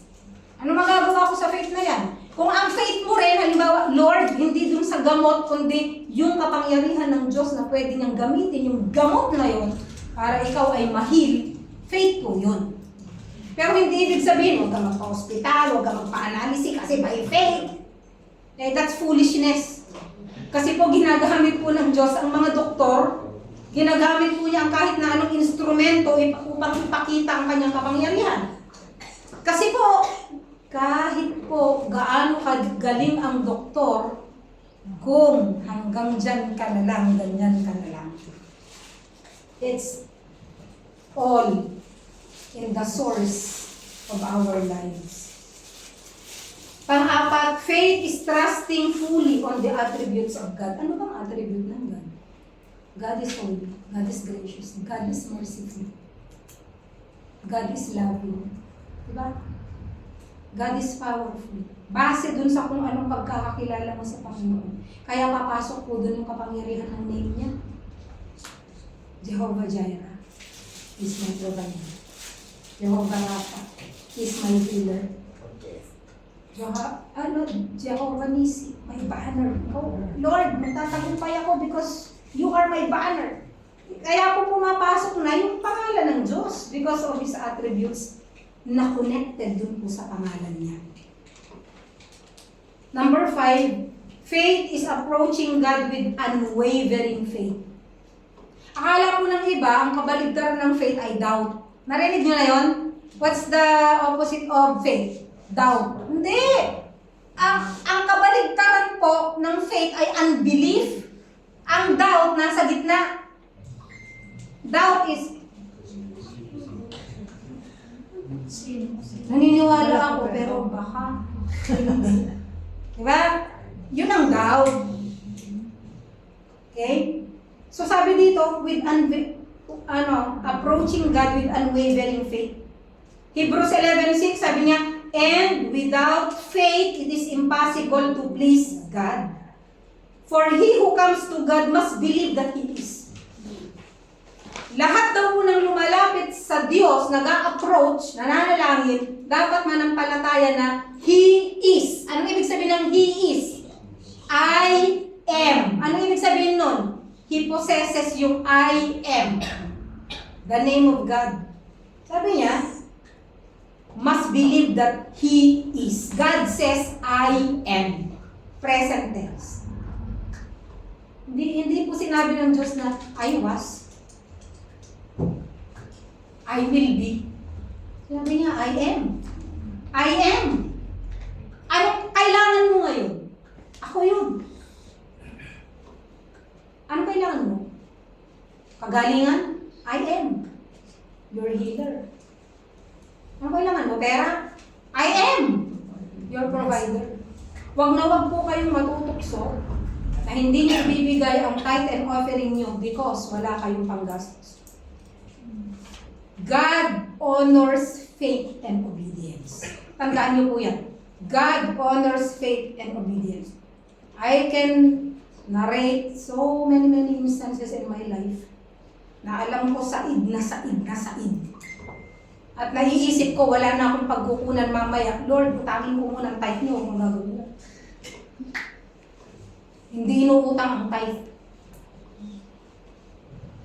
Ano magagawa ko sa faith na yan? Kung ang faith mo rin, halimbawa, Lord, hindi dun sa gamot, kundi yung kapangyarihan ng Diyos na pwede niyang gamitin, yung gamot na yun, para ikaw ay mahil, faith ko yun. Pero hindi ibig sabihin, huwag ka magpa-hospital, huwag ka magpa-analysis, kasi by faith. That's foolishness. Kasi po ginagamit po ng Diyos ang mga doktor, ginagamit po niya ang kahit na anong instrumento upang ipakita ang kanyang kapangyarihan. Kasi po, kahit po gaano kagaling ang doktor, kung hanggang dyan ka na lang, ganyan ka na lang. It's all in the source of our lives. Pang-apat, faith is trusting fully on the attributes of God. Ano bang attribute ng God? God is holy, God is gracious, God is merciful, God is loving. Diba? God is powerful. Base dun sa kung anong pagkakakilala mo sa Panginoon. Kaya papasok po dun yung kapangyarihan ng name niya. Jehovah Jireh is my provider. Jehovah Rapha is my healer. Jehovah Nisi, my banner. Oh, Lord, magtatagumpay ako because you are my banner. Kaya po pumapasok na yung pangalan ng Diyos because of His attributes na connected dun po sa pangalan niya. Number 5, faith is approaching God with unwavering faith. Akala po ng iba, ang kabaligtaran ng faith ay doubt. Narinig niyo na yun? What's the opposite of faith? Doubt. Hindi! Ang kabaligtaran po ng faith ay unbelief. Ang doubt nasa gitna. Doubt is naniniwala ako pero baka hindi. Diba? Yun ang doubt. Okay? So sabi dito, approaching God with unwavering faith. Hebrews 11:6 sabi niya, and without faith, it is impossible to please God. For he who comes to God must believe that He is. Lahat daw po ng lumalapit sa Diyos, nag-a-approach, nananalangin, dapat manampalataya na He is. Anong ibig sabihin ng He is? I am. Anong ibig sabihin nun? He possesses yung I am. The name of God. Sabi niya, must believe that He is. God says, I am. Present tense. Hindi po sinabi ng Diyos na, I was. I will be. Sabi niya, I am. I am. Anong kailangan mo ngayon? Ako yun. Anong kailangan mo? Kagalingan? I am. Your healer. Anong kailangan mo? Pera? I am. Your provider. Wag na wag po kayong matutukso na hindi niyo bibigay ang tithe and offering niyo because wala kayong panggastos. God honors faith and obedience. Tandaan niyo po yan. God honors faith and obedience. I can narrate so many instances in my life na alam ko said na said. At naiisip ko, wala na akong pagkukunan mamaya. Lord, utangin ko muna ang tithe niyo kung gagawin mo. Hindi inuutang ang tithe.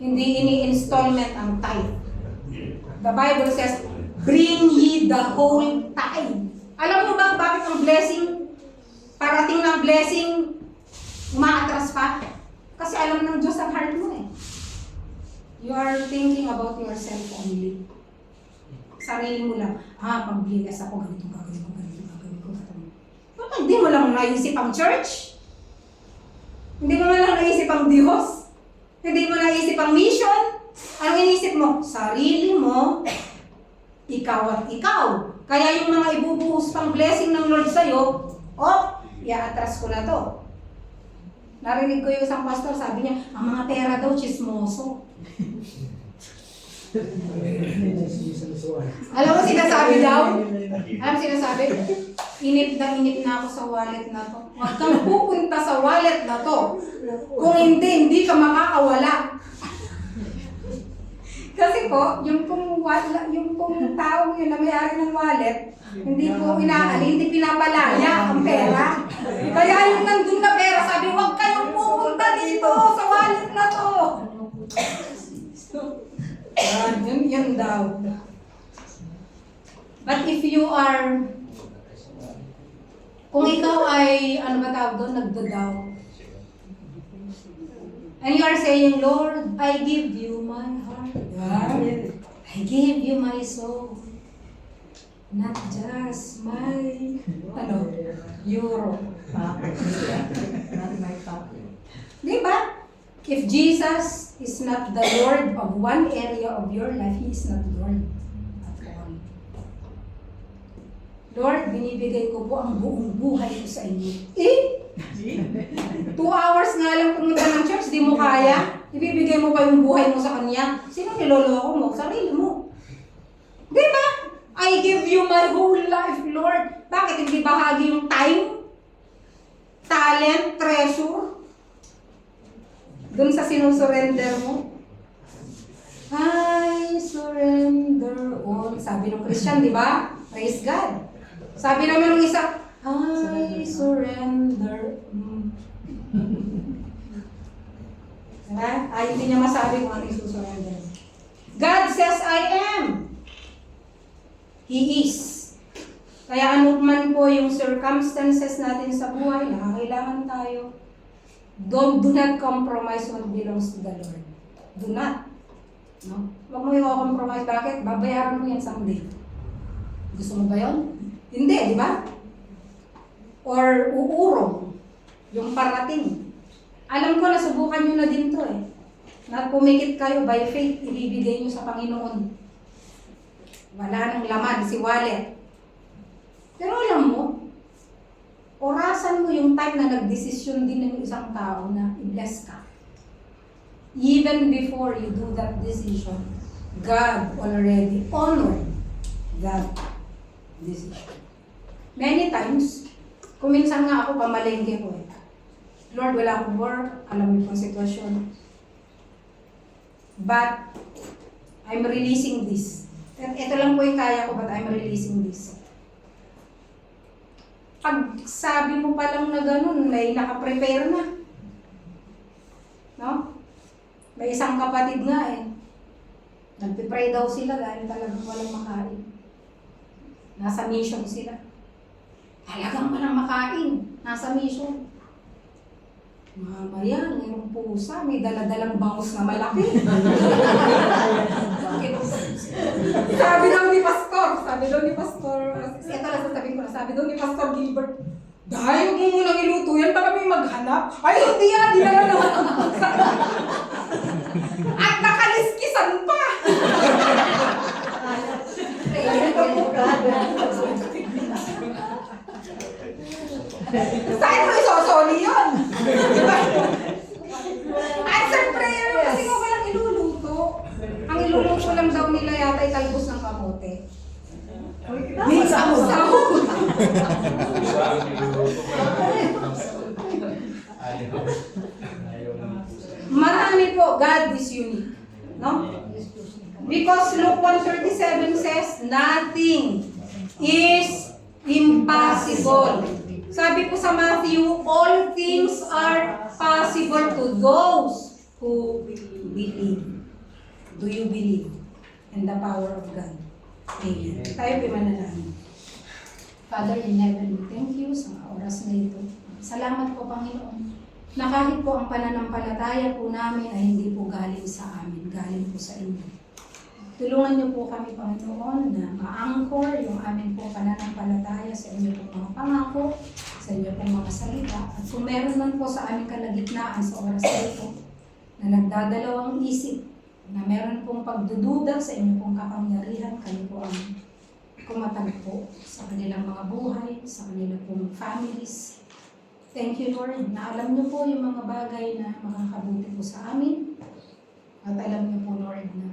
Hindi ini-installment ang tithe. The Bible says, bring ye the whole tithe. Alam mo ba bakit ang blessing, parating ng blessing, umaatras pa? Kasi alam ng Diyos ang heart mo eh. You are thinking about yourself only. Sarili mo lang, pag-bless ako, ganito gagawin ko. Bakit hindi mo lang naisip ang church? Hindi mo lang naisip ang Diyos? Hindi mo naisip ang mission? Anong inisip mo? Sarili mo, ikaw at ikaw. Kaya yung mga ibubuhos pang blessing ng Lord sa'yo, i-atras ko na to. Narinig ko yung isang pastor, sabi niya, ang mga pera daw, chismoso. Alam mo sinasabi daw? Alam mo sinasabi? Inip na ako sa wallet na to. Huwag kang pupunta sa wallet na to. Kung hindi ka makakawala. Kasi po, yung pong taong yun na may-ari ng wallet, hindi po hindi pinapalaya ang pera. Kaya yung nandun na pera, sabi, huwag kayong pupunta dito sa wallet na to. Yun daw. But if you are, kung ikaw ay, nagdadaw, and you are saying, Lord, I give you my heart. I give you my soul. Not just my, euro. Not my pocket. Diba? If Jesus is not the Lord of one area of your life, He is not Lord at all. Lord, binibigay ko po ang buong buhay ko sa inyo. 2 hours nga lang pumunta ng church, di mo kaya? Ibibigay mo pa yung buhay mo sa Kanya? Sino niloloko mo? Sarili mo. Di ba? I give you my whole life, Lord. Bakit hindi bahagi yung time, talent, treasure? Doon sa sinusurrender mo? I surrender all. Sabi ng Christian, di ba? Praise God. Sabi naman ng isa, I surrender. Ay, hindi niya masabi kung ano yung susurrender. God says, I am. He is. Kaya ano man po yung circumstances natin sa buhay, nakakailangan tayo, do not compromise what belongs to the Lord. Do not. No? Huwag mo yung compromise. Bakit? Babayaran mo yan someday. Gusto mo ba yun? Hindi, di ba? Or uurong. Yung parating. Alam ko, nasubukan nyo na din to eh. Na pumikit kayo by faith, ibibigay nyo sa Panginoon. Wala nang laman, si wallet. Pero alam mo, orasan mo yung time na nagdesisyon din ng isang tao na i-bless ka. even before you do that decision, God already honored that decision. Many times, kung minsan nga ako pamalengke ko eh, Lord, wala akong work, alam niyo pong sitwasyon. But, I'm releasing this. Ito lang po yung kaya ko, but I'm releasing this. Pag sabi mo pa lang na ganun, may nakaprepare na. No? May isang kapatid nga eh. Nagpipray daw sila dahil talagang walang makain. Nasa mission sila. Talagang walang makain. Nasa mission. Mamaya, ngayong pusa, may daladalang bangus na malaki. Sabi daw ni Pastor, ito lang sasabihin ko na, sabi daw ni Pastor Gilbert, dahil huwag mo munang iluto yan, baka may maghanap. Ay, hindi yan, di na naman. At nakaliskisan pa. Saan mo isosoli yun? Answer prayer yun kasi kung walang iluluto. Ang iluluto lang daw nila yata ay talbos ng kamote. May saw-saw. Marami po, God is unique. No? Because Luke 1:37 says, nothing is impossible. Sabi po sa Matthew, all things are possible to those who believe. Do you believe in the power of God? Amen. Tayo po manalangin. Father in heaven, we thank you sa oras na ito. Salamat po, Panginoon, na kahit po ang pananampalataya po namin ay hindi po galing sa amin, galing po sa inyo. Tulungan niyo po kami, Panginoon, na ma-anchor yung aming po pananampalataya sa inyo pong mga pangako, sa inyo pong mga salita. At kung meron man po sa aming kalagitnaan sa oras na ito, na nagdadalawang isip, na meron pong pagdududa sa inyo pong kapangyarihan, kayo po ang kumatagpo sa kanilang mga buhay, sa kanilang pong families. Thank you, Lord, na alam niyo po yung mga bagay na makakabuti po sa amin. At alam niyo po, Lord, na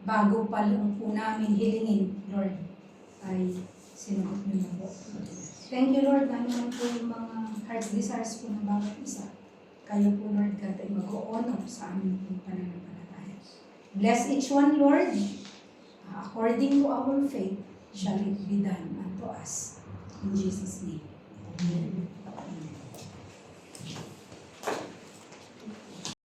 bago pa lang po namin hilingin, Lord, ay sinagot niyo na po. Thank you, Lord, na naman po yung mga heart desires po ng bawat isa. Kayo po, Lord God, ay mag-o-honor sa aming pong pananampalataya. Bless each one, Lord. According to our faith, shall it be done unto us. In Jesus' name. Amen.